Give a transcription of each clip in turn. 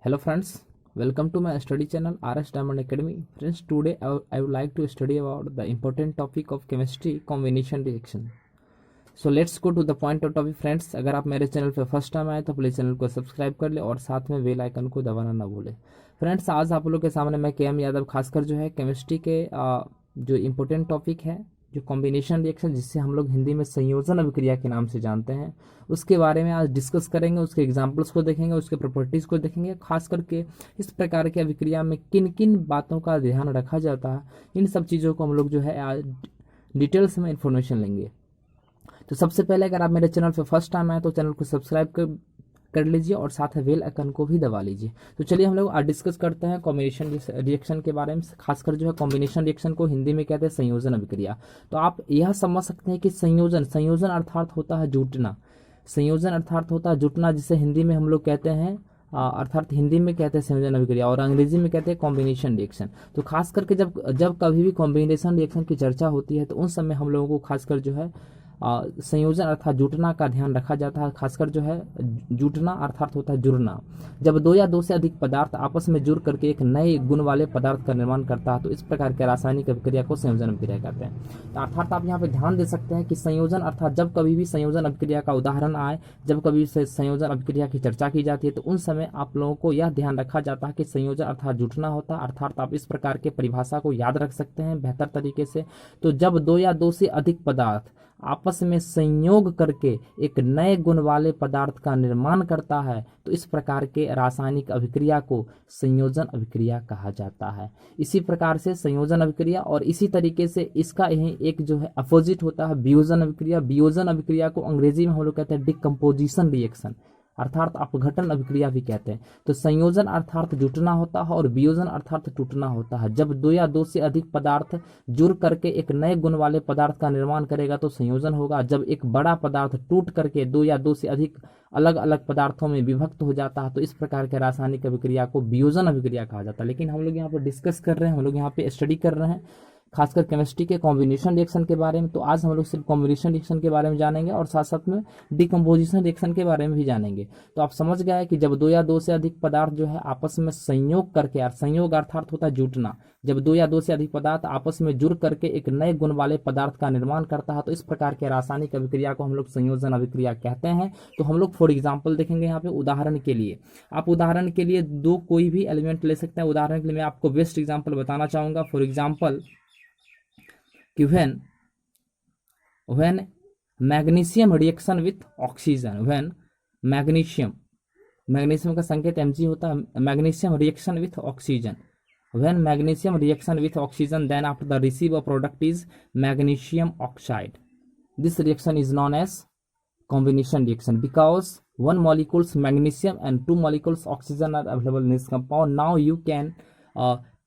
Hello friends, welcome to my study channel RS Diamond Academy. Friends, today I would like to study about the important topic of chemistry combination reaction. So let's go to the point of topic friends. अगर आप मेरे channel पर first time आए तो please channel को subscribe कर ले और साथ में बेल आइकन को दबाना ना भूले। फ्रेंड्स, आज आप लोग के सामने मैं के एम यादव खासकर जो है केमिस्ट्री के जो इम्पोर्टेंट टॉपिक है, जो कॉम्बिनेशन रिएक्शन जिससे हम लोग हिंदी में संयोजन अभिक्रिया के नाम से जानते हैं, उसके बारे में आज डिस्कस करेंगे। उसके एग्जांपल्स को देखेंगे, उसके प्रॉपर्टीज़ को देखेंगे, खास करके इस प्रकार की अभिक्रिया में किन किन बातों का ध्यान रखा जाता है, इन सब चीज़ों को हम लोग जो है आज डिटेल्स में इन्फॉर्मेशन लेंगे। तो सबसे पहले अगर आप मेरे चैनल पर फर्स्ट टाइम आए तो चैनल को सब्सक्राइब कर लीजिए और साथ में बेल आइकन को भी दबा लीजिए। तो चलिए हम लोग आज डिस्कस करते हैं कॉम्बिनेशन रिएक्शन के बारे में। खासकर जो है कॉम्बिनेशन रिएक्शन को हिंदी में कहते हैं संयोजन अभिक्रिया। तो आप यह समझ सकते हैं कि संयोजन अर्थात होता है जुटना। संयोजन अर्थात होता है जुटना, जिसे हिंदी में हम लोग कहते हैं अर्थात हिंदी में कहते हैं संयोजन अभिक्रिया और अंग्रेजी में कहते हैं कॉम्बिनेशन रिएक्शन। तो खास करके जब कभी भी कॉम्बिनेशन रिएक्शन की चर्चा होती है तो उस समय हम लोगों को खासकर जो है संयोजन अर्थात जुटना का ध्यान रखा जाता है। खासकर जो है जुटना अर्थात होता है जुड़ना। जब दो या दो से अधिक पदार्थ आपस में जुड़ करके एक नए गुण वाले पदार्थ का निर्माण करता है तो इस प्रकार के रासायनिक अभिक्रिया को संयोजन अभिक्रिया कहते हैं। तो अर्थात आप यहाँ पे ध्यान दे सकते हैं कि संयोजन अर्थात जब कभी भी संयोजन अभिक्रिया का उदाहरण आए, जब कभी संयोजन अभिक्रिया की चर्चा की जाती है तो उन समय आप लोगों को यह ध्यान रखा जाता है कि संयोजन अर्थात जुटना होता है। अर्थात आप इस प्रकार के परिभाषा को याद रख सकते हैं बेहतर तरीके से। तो जब दो या दो से अधिक पदार्थ आपस में संयोग करके एक नए गुण वाले पदार्थ का निर्माण करता है तो इस प्रकार के रासायनिक अभिक्रिया को संयोजन अभिक्रिया कहा जाता है। इसी प्रकार से संयोजन अभिक्रिया और इसी तरीके से इसका यही एक जो है अपोजिट होता है वियोजन अभिक्रिया। वियोजन अभिक्रिया को अंग्रेजी में हम लोग कहते हैं डिकम्पोजिशन रिएक्शन अर्थात अपघटन अभिक्रिया भी कहते हैं। तो संयोजन अर्थात जुटना होता है और वियोजन अर्थात टूटना होता है। जब दो या दो से अधिक पदार्थ जुड़ करके एक नए गुण वाले पदार्थ का निर्माण करेगा तो संयोजन होगा। जब एक बड़ा पदार्थ टूट करके दो या दो से अधिक अलग अलग पदार्थों में विभक्त हो जाता है तो इस प्रकार के रासायनिक अभिक्रिया को वियोजन अभिक्रिया कहा जाता है। लेकिन हम लोग यहाँ पर डिस्कस कर रहे हैं, हम लोग यहाँ पे स्टडी कर रहे हैं खासकर केमिस्ट्री के कॉम्बिनेशन रिएक्शन के बारे में। तो आज हम लोग सिर्फ कॉम्बिनेशन रिएक्शन के बारे में जानेंगे और साथ साथ में डिकम्पोजिशन रिएक्शन के बारे में भी जानेंगे। तो आप समझ गए कि जब दो या दो से अधिक पदार्थ जो है आपस में संयोग करके, यार संयोग अर्थात होता है जुटना, जब दो या दो से अधिक पदार्थ आपस में जुड़ करके एक नए गुण वाले पदार्थ का निर्माण करता है तो इस प्रकार के रासायनिक अभिक्रिया को हम लोग संयोजन अभिक्रिया कहते हैं। तो हम लोग फॉर एग्जाम्पल देखेंगे यहाँ पे उदाहरण के लिए। आप उदाहरण के लिए दो कोई भी एलिमेंट ले सकते हैं। उदाहरण के लिए मैं आपको बेस्ट एग्जाम्पल बताना चाहूंगा। फॉर एग्जाम्पल कि when magnesium reaction with oxygen, when magnesium का संकेत Mg होता है। Magnesium reaction with oxygen, when magnesium reaction with oxygen, then after the receive a product is magnesium oxide. This reaction is known as combination reaction because one molecules magnesium and two molecules oxygen are available in this compound. Now you can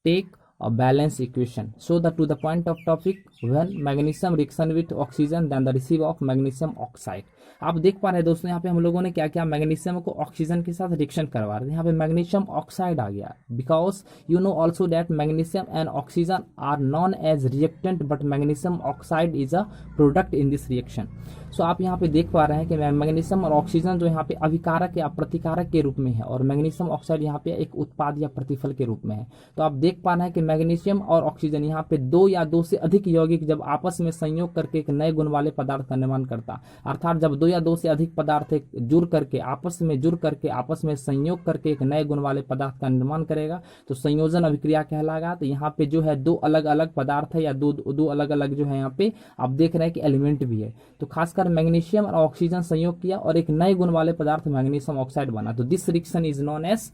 take a balance equation. So that to the point of topic, when magnesium reaction with oxygen, then the receive of magnesium oxide. आप देख पा रहे हैं दोस्तों यहाँ पे हम लोगों ने क्या किया, मैग्नीशियम को ऑक्सीजन के साथ रिएक्शन करवा रहे हैं। यहाँ पे मैग्नीशियम ऑक्साइड आ गया because you know also that magnesium and oxygen are known as reactant but magnesium oxide is a product in this reaction. So आप यहाँ पे देख पा रहे हैं कि मैग्नीशियम और ऑक्सीजन जो यहाँ पे अभिकारक या प्रतिकारक के रूप में है और मैग्नीशियम ऑक्साइड यहाँ पे एक उत्पाद या प्रतिफल के रूप में है। तो आप देख पा रहे हैं कि मैग्नीशियम और ऑक्सीजन यहाँ पे दो या दो से अधिक यौगिक जब आपस में संयोग करके एक नए गुण वाले पदार्थ का निर्माण करता, अर्थात जब दो या दो से अधिक पदार्थ जुड़ करके आपस में संयोग करके एक नए गुण वाले पदार्थ का निर्माण करेगा तो संयोजन अभिक्रिया कहलाएगा। तो यहाँ पे जो है दो अलग अलग पदार्थ है या दो अलग अलग जो है यहाँ पे आप देख रहे हैं कि एलिमेंट भी है। तो खासकर मैग्नीशियम और ऑक्सीजन संयोग किया और एक नए गुण वाले पदार्थ मैग्नीशियम ऑक्साइड बना। तो this reaction is known as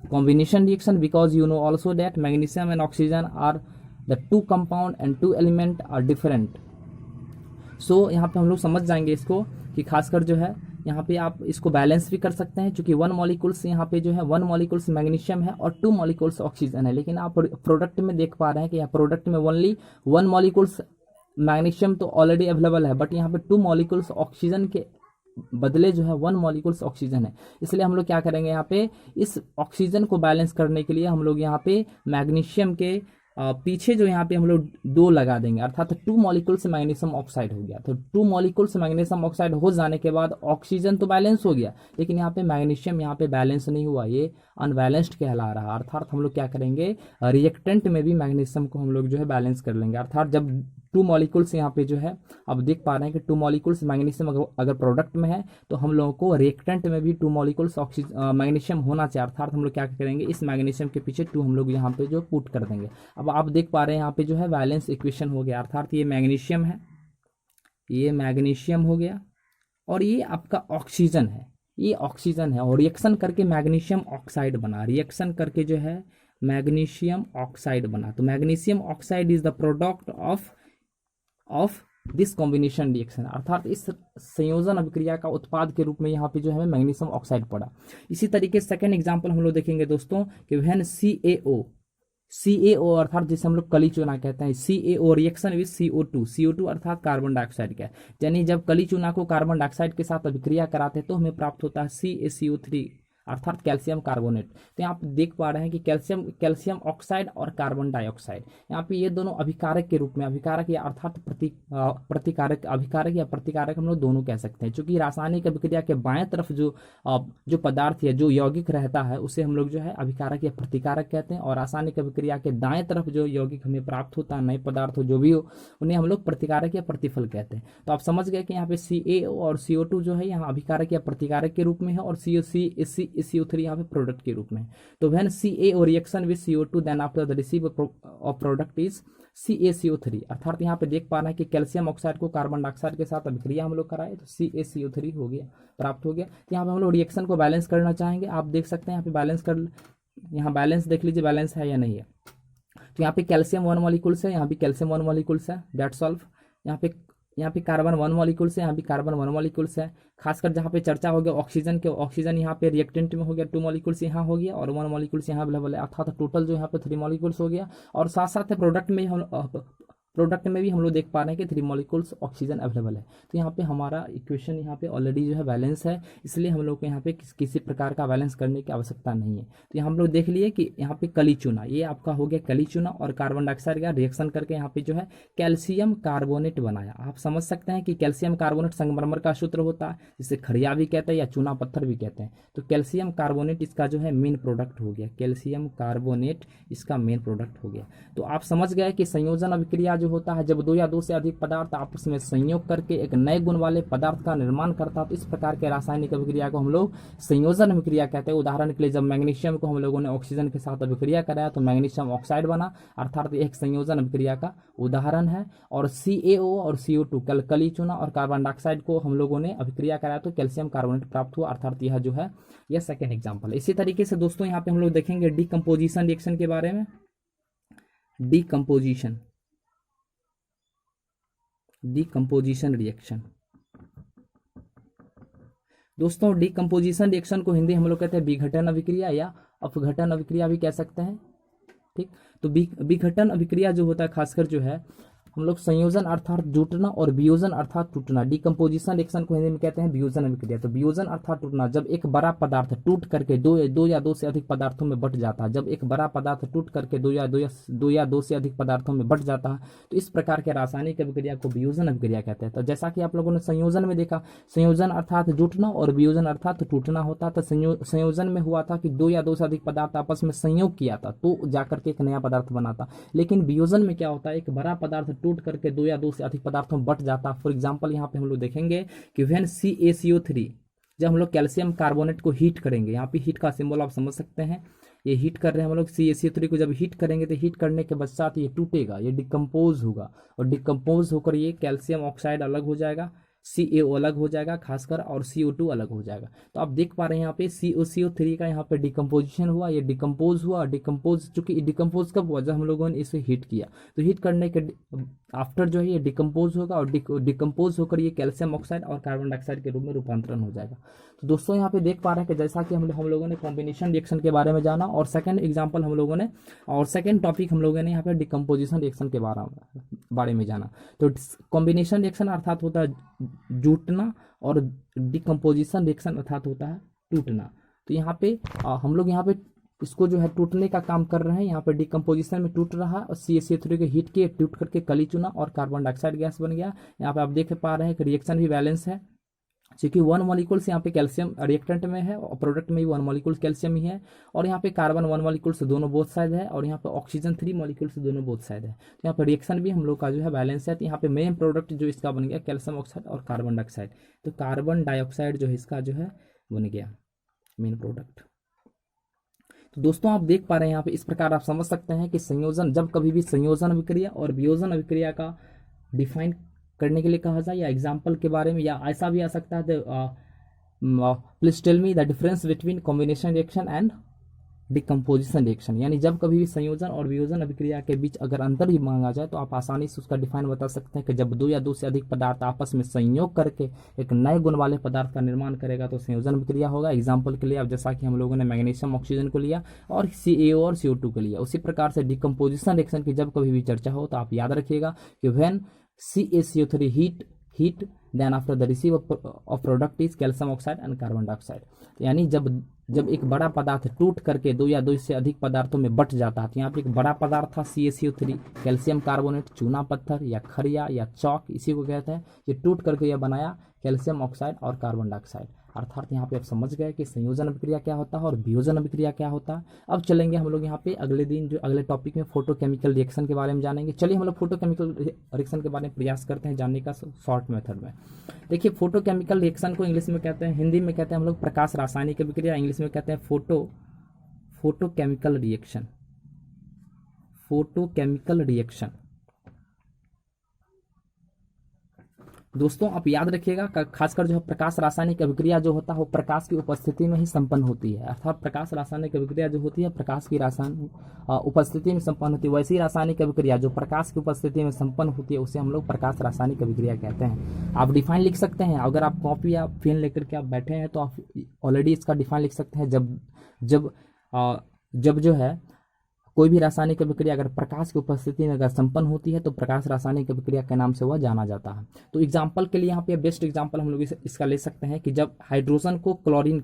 combination reaction because you know also that magnesium and oxygen are the two compound and two element are different. So यहाँ पे हम लोग समझ जाएंगे इसको कि खासकर जो है यहाँ पे आप इसको बैलेंस भी कर सकते हैं क्योंकि वन मॉलिक्यूल्स यहाँ पे जो है वन मॉलिक्यूल्स मैग्नीशियम है और टू मॉलिक्यूल्स ऑक्सीजन है। लेकिन आप प्रोडक्ट में देख पा रहे हैं कि यहाँ प्रोडक्ट में ओनली वन मॉलिक्यूल्स मैग्नीशियम तो ऑलरेडी अवेलेबल है बट यहाँ पे टू मॉलिक्यूल्स ऑक्सीजन के बदले जो है वन मॉलिक्यूल्स ऑक्सीजन है। इसलिए हम लोग क्या करेंगे यहाँ पे इस ऑक्सीजन को बैलेंस करने के लिए हम लोग यहाँ पे मैग्नीशियम के पीछे जो यहाँ पे हम लोग 2 लगा देंगे, अर्थात 2 मॉलिक्यूल से मैग्नीशियम ऑक्साइड हो गया। तो 2 मॉलिक्यूल से मैग्नीशियम ऑक्साइड हो जाने के बाद ऑक्सीजन तो बैलेंस हो गया, लेकिन यहाँ पे मैग्नीशियम यहाँ पे बैलेंस नहीं हुआ, ये अनबैलेंस्ड कहला रहा। अर्थात हम लोग क्या करेंगे, रिएक्टेंट में भी मैग्नीशियम को हम लोग जो है बैलेंस कर लेंगे। अर्थात जब 2 मॉलिक्यूल्स यहाँ पे जो है, अब देख पा रहे हैं कि 2 मॉलिक्यूल्स मैग्नीशियम अगर प्रोडक्ट में है तो हम लोगों को रिएक्टेंट में भी 2 मॉलिक्यूल्स मैग्नीशियम होना चाहिए। अर्थात हम लोग क्या करेंगे, इस मैग्नीशियम के पीछे 2 हम लोग यहाँ पे जो पुट कर देंगे। अब आप देख पा रहे हैं यहाँ पे जो है बैलेंस इक्वेशन हो गया। अर्थात ये मैग्नीशियम है, ये मैग्नीशियम हो गया, और ये आपका ऑक्सीजन है, ये ऑक्सीजन है, और रिएक्शन करके मैग्नीशियम ऑक्साइड बना, रिएक्शन करके जो है मैग्नीशियम ऑक्साइड बना। तो magnesium oxide is the product of this combination reaction. अर्थात इस संयोजन अभिक्रिया का उत्पाद के रूप में यहाँ पे जो है मैग्नीशियम ऑक्साइड पड़ा। इसी तरीके से सेकेंड एग्जाम्पल हम लोग देखेंगे दोस्तों कि व्हेन CaO अर्थात जिसे हम लोग कली चूना कहते हैं, CaO रिएक्शन विद CO2 अर्थात कार्बन डाइऑक्साइड का, यानी जब कली चूना को कार्बन डाइऑक्साइड के साथ अभिक्रिया कराते हैं तो हमें प्राप्त होता है CaCO3 अर्थात कैल्शियम कार्बोनेट। तो यहाँ आप देख पा रहे हैं कि कैल्शियम ऑक्साइड और कार्बन डाइऑक्साइड यहाँ पे ये दोनों अभिकारक के रूप में, अभिकारक या अर्थात प्रतिकारक, अभिकारक या प्रतिकारक हम लोग दोनों कह सकते हैं। चूंकि रासायनिक अभिक्रिया के बाएं तरफ जो पदार्थ या जो यौगिक रहता है उसे हम लोग जो है अभिकारक या प्रतिकारक कहते हैं, और रासायनिक अभिक्रिया के दाएं तरफ जो यौगिक हमें प्राप्त होता है, नए पदार्थ जो भी हो, उन्हें हम लोग प्रतिकारक या प्रतिफल कहते हैं। तो आप समझ गए कि यहाँ पे CaO और CO2 जो है यहाँ अभिकारक या प्रतिकारक के रूप में है, और CO3 यहाँ पे प्रोडक्ट के रूप में। तो when CaO reaction with CO2 then after the receive of product is CaCO3। अर्थात यहाँ पे देख पा रहे हैं कि कैल्शियम ऑक्साइड को कार्बन डाइऑक्साइड के साथ अभिक्रिया हम लोग कराए तो CaCO3 हो गया, प्राप्त हो गया। तो यहाँ पे हम लोग रिएक्शन को बैलेंस करना चाहेंगे। आप देख सकते हैं यहाँ पे बैलेंस कर, यहाँ बैलेंस देख लीजिए बैलेंस है या नहीं है। तो यहाँ पे कैल्शियम 1 मॉलिक्यूल्स है, यहाँ भी कैल्शियम 1 मॉलिक्यूल्स है, दैट्स ऑल। यहाँ पे कार्बन 1 मॉलिक्यूल्स है, यहाँ भी कार्बन 1 मॉलिक्यूल्स है। खासकर जहाँ पे चर्चा हो गया ऑक्सीजन के, ऑक्सीजन यहाँ पे रिएक्टेंट में हो गया, 2 मॉलिक्यूल्स यहाँ हो गया और 1 मॉलिक्यूल्स यहाँ अवेलेबल है, अर्थात टोटल जो यहाँ पे 3 मॉलिक्यूल्स हो गया। और साथ साथ प्रोडक्ट में भी हम लोग देख पा रहे हैं कि 3 मॉलिक्यूल्स ऑक्सीजन अवेलेबल है। तो यहाँ पे हमारा इक्वेशन यहाँ पे ऑलरेडी जो है बैलेंस है, इसलिए हम लोग को यहाँ पे किसी प्रकार का बैलेंस करने की आवश्यकता नहीं है। तो यहाँ हम लोग देख लिए कि यहाँ पे कली चूना, ये आपका हो गया कली चूना, और कार्बन डाइऑक्साइड का रिएक्शन करके यहाँ पे जो है कैल्शियम कार्बोनेट बनाया। आप समझ सकते हैं कि कैल्शियम कार्बोनेट संगमरमर का सूत्र होता है, जिसे खड़िया भी कहते हैं या चूना पत्थर भी कहते हैं। तो कैल्शियम कार्बोनेट इसका जो है मेन प्रोडक्ट हो गया, कैल्शियम कार्बोनेट इसका मेन प्रोडक्ट हो गया। तो आप समझ गए कि संयोजन अभिक्रिया जो होता है, जब 2 या 2 से अधिक पदार्थ आपस में संयोग करके एक नए गुण वाले पदार्थ का निर्माण करता है, तो इस प्रकार के रासायनिक अभिक्रिया को हम लोग संयोजन अभिक्रिया कहते हैं। उदाहरण के लिए जब मैग्नीशियम को हम लोगों ने ऑक्सीजन के साथ अभिक्रिया कराया तो मैग्नीशियम ऑक्साइड बना, अर्थात एक संयोजन अभिक्रिया का उदाहरण है। और CaO और CO2 कली चूना और कार्बन डाइऑक्साइड को हम लोगों ने अभिक्रिया कराया तो कैल्शियम कार्बोनेट प्राप्त हुआ, अर्थात यह जो है यह सेकेंड एग्जाम्पल है। इसी तरीके से दोस्तों यहाँ पे हम लोग देखेंगे डीकम्पोजिशन रिएक्शन के बारे में। डीकम्पोजिशन रिएक्शन दोस्तों, डीकम्पोजिशन रिएक्शन को हिंदी हम लोग कहते हैं विघटन अभिक्रिया या अपघटन अभिक्रिया भी कह सकते हैं। ठीक, तो विघटन अभिक्रिया जो होता है खासकर जो है हम लोग संयोजन अर्थात जुटना और वियोजन अर्थात टूटना, डीकम्पोजिशन रिएक्शन को हिंदी में कहते हैं वियोजन अभिक्रिया। तो वियोजन अर्थात टूटना, जब एक बड़ा पदार्थ टूट करके दो या दो से अधिक पदार्थों में बट जाता है, जब एक बड़ा पदार्थ टूट करके दो या दो से अधिक पदार्थों में बट जाता है, तो इस प्रकार के रासायनिक अभिक्रिया को वियोजन अभिक्रिया कहते हैं। तो जैसा कि आप लोगों ने संयोजन में देखा, संयोजन अर्थात जुटना और वियोजन अर्थात टूटना होता। तो संयोजन में हुआ था कि 2 या 2 से अधिक पदार्थ आपस में संयोग किया था तो जाकर के एक नया पदार्थ बना था। लेकिन वियोजन में क्या होता है, एक बड़ा पदार्थ टूट करके 2 या 2 से अधिक पदार्थों में बट जाता। फॉर एग्जांपल यहाँ पे हम लोग देखेंगे कि व्हेन CaCO3, जब हम लोग कैल्शियम कार्बोनेट को हीट करेंगे, यहाँ पे हीट का सिंबल आप समझ सकते हैं, ये हीट कर रहे हैं हम लोग CaCO3 को। जब हीट करेंगे तो हीट करने के पश्चात ये टूटेगा, ये डिकम्पोज होगा, और डिकम्पोज होकर ये कैल्शियम ऑक्साइड अलग हो जाएगा, CaO अलग हो जाएगा खासकर, और CO2 अलग हो जाएगा। तो आप देख पा रहे हैं यहाँ पे CaCO3 का यहाँ पे डिकम्पोजिशन हुआ, ये डिकम्पोज हुआ। डिकम्पोज चूंकि डिकम्पोज कब हुआ, जब हम लोगों ने इसे हीट किया, तो हीट करने के आफ्टर जो है ये डिकम्पोज होगा, और डिकम्पोज होकर ये कैल्शियम ऑक्साइड और कार्बन डाइऑक्साइड के रूप में रूपांतरण हो जाएगा। तो दोस्तों यहाँ पे देख पा रहे हैं कि जैसा कि हम लोगों ने कॉम्बिनेशन रिएक्शन के बारे में जाना, और सेकंड एग्जांपल हम लोगों ने, और सेकंड टॉपिक हम लोगों ने यहाँ पे डिकम्पोजिशन रिएक्शन के बारे में जाना। तो कॉम्बिनेशन रिएक्शन अर्थात होता है जुटना, और डिकम्पोजिशन रिएक्शन अर्थात होता है टूटना। तो यहाँ पे हम लोग यहाँ पे इसको जो है टूटने का काम कर रहे हैं, यहाँ पे डिकम्पोजिशन में टूट रहा है और CaCO3 को हीट किए, टूट करके कली चुना और कार्बन डाइऑक्साइड गैस बन गया। यहाँ पे आप देख पा रहे हैं कि रिएक्शन भी बैलेंस है, क्योंकि 1 मॉलिक्यूल्स यहाँ पे कैल्शियम रिएक्टेंट में है और प्रोडक्ट में भी 1 मॉलिक्यूल कैल्शियम ही है, और यहाँ पे कार्बन 1 मॉलिक्यूल से दोनों बोथ साइड है, और यहाँ पे ऑक्सीजन 3 मॉलिक्यूल से दोनों बोथ साइड है। तो यहाँ पे रिएक्शन भी हम लोग का जो है बैलेंस है। तो यहाँ पे मेन प्रोडक्ट जो इसका बन गया कैल्शियम ऑक्साइड और कार्बन डाइऑक्साइड, तो कार्बन डाइऑक्साइड जो है इसका जो है बन गया मेन प्रोडक्ट। तो दोस्तों आप देख पा रहे हैं यहाँ पे इस प्रकार आप समझ सकते हैं कि संयोजन, जब कभी भी संयोजन अभिक्रिया और वियोजन अभिक्रिया का डिफाइन करने के लिए कहा जाए या एग्जाम्पल के बारे में, या ऐसा भी आ सकता है please tell me the difference between combination reaction and decomposition reaction, यानी जब कभी भी संयोजन और वियोजन अभिक्रिया के बीच अगर अंतर ही मांगा जाए तो आप आसानी से उसका डिफाइन बता सकते हैं कि जब दो या दो से अधिक पदार्थ आपस में संयोग करके एक नए गुण वाले पदार्थ का निर्माण करेगा तो संयोजन अभिक्रिया होगा। एग्जाम्पल के लिए अब जैसा कि हम लोगों ने मैग्नीशियम ऑक्सीजन को लिया और CaO और CO2 को लिया, उसी प्रकार से डिकम्पोजिशन रिएक्शन की जब कभी भी चर्चा हो तो आप याद रखिएगा कि when CaCO3 heat then after the receive of product is calcium oxide and carbon dioxide, यानी जब एक बड़ा पदार्थ टूट करके दो या दो से अधिक पदार्थों में बट जाता है, तो यहाँ पे एक बड़ा पदार्थ था CaCO3 कैल्शियम कार्बोनेट, चूना पत्थर या खरिया या चौक, इसी को कहते हैं। ये टूट करके यह बनाया कैल्शियम ऑक्साइड और कार्बन डाइऑक्साइड। अर्थात यहाँ पे आप समझ गए कि संयोजन अभिक्रिया क्या होता है और वियोजन अभिक्रिया क्या होता है। अब चलेंगे हम लोग यहाँ पे अगले दिन जो अगले टॉपिक में फोटोकेमिकल रिएक्शन के बारे में जानेंगे। चलिए हम लोग फोटोकेमिकल रिएक्शन के बारे में प्रयास करते हैं जानने का शॉर्ट मेथड में। देखिए फोटोकेमिकल रिएक्शन को इंग्लिश में कहते हैं, हिंदी में कहते हैं हम लोग प्रकाश रासायनिक अभिक्रिया, इंग्लिश में कहते हैं फोटोकेमिकल रिएक्शन। फोटोकेमिकल रिएक्शन दोस्तों आप याद रखिएगा, खासकर जो है प्रकाश रासायनिक अभिक्रिया जो होता है वो प्रकाश की उपस्थिति में ही संपन्न होती है। अर्थात प्रकाश रासायनिक अभिक्रिया जो होती है प्रकाश की रासायनिक उपस्थिति में संपन्न होती है। वैसी रासायनिक अभिक्रिया जो प्रकाश की उपस्थिति में संपन्न होती है उसे हम लोग प्रकाश रासायनिक अभिक्रिया कहते हैं। आप डिफाइन लिख सकते हैं, अगर आप कॉपी या पेन लेकर के आप बैठे हैं तो आप ऑलरेडी इसका डिफाइन लिख सकते हैं। जब जो है कोई भी रासायनिक अभिक्रिया अगर प्रकाश की उपस्थिति में अगर संपन्न होती है तो प्रकाश रासायनिक अभिक्रिया के नाम से वह जाना जाता है। तो एग्जाम्पल के लिए यहाँ पे बेस्ट एग्जाम्पल हम लोग इसका ले सकते हैं कि जब हाइड्रोजन को क्लोरीन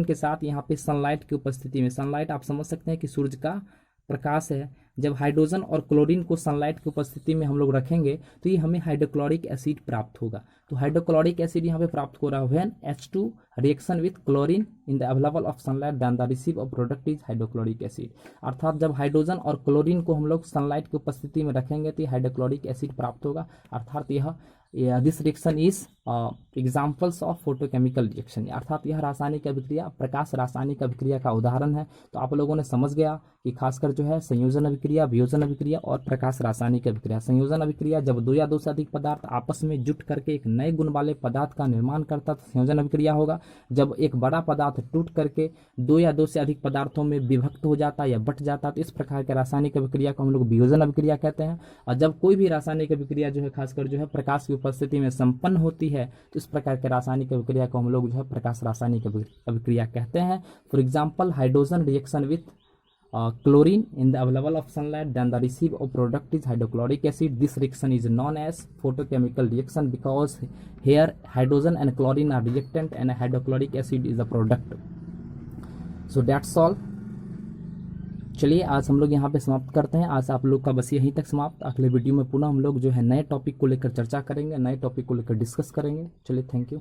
के साथ यहाँ पे सनलाइट की उपस्थिति में, सनलाइट आप समझ सकते हैं कि सूर्य का प्रकाश है, जब हाइड्रोजन और क्लोरीन को सनलाइट की उपस्थिति में हम लोग रखेंगे तो ये हमें हाइड्रोक्लोरिक एसिड प्राप्त होगा। तो हाइड्रोक्लोरिक एसिड यहाँ पे प्राप्त हो रहा है when H2 reaction with chlorine in the available of sunlight then the receive of product is hydrochloric acid. अर्थात जब हाइड्रोजन और क्लोरीन को हम लोग सनलाइट की उपस्थिति में रखेंगे तो हाइड्रोक्लोरिक एसिड प्राप्त होगा। अर्थात this reaction is examples of photochemical reaction, अर्थात यह रासायनिक अभिक्रिया प्रकाश रासायनिक अभिक्रिया का उदाहरण है। तो आप लोगों ने समझ गया कि खासकर जो है संयोजन अभिक्रिया, वियोजन अभिक्रिया और प्रकाश रासायनिक अभिक्रिया। संयोजन अभिक्रिया जब दो या दो से अधिक पदार्थ आपस में जुट करके एक नए गुण वाले पदार्थ का निर्माण करता तो संयोजन अभिक्रिया होगा। जब एक बड़ा पदार्थ टूट करके दो या दो से अधिक पदार्थों में विभक्त हो जाता या बट जाता तो इस प्रकार के रासायनिक अभिक्रिया को हम लोग वियोजन अभिक्रिया कहते हैं। और जब कोई भी रासायनिक अभिक्रिया जो है खासकर जो है प्रकाश की उपस्थिति में संपन्न होती है तो इस प्रकार के रासायनिक अभिक्रिया को हम लोग जो है प्रकाश रासायनिक अभिक्रिया कहते हैं। For example hydrogen reaction with chlorine in the available of sunlight then the receive of product is hydrochloric acid. This reaction is known as photochemical reaction because here hydrogen and chlorine are reactant and hydrochloric acid is the product. So that's all. चलिए आज हम लोग यहाँ पे समाप्त करते हैं। आज आप लोग का बस यहीं तक समाप्त। अगले वीडियो में पुनः हम लोग जो है नए टॉपिक को लेकर चर्चा करेंगे, नए टॉपिक को लेकर डिस्कस करेंगे। चलिए थैंक यू।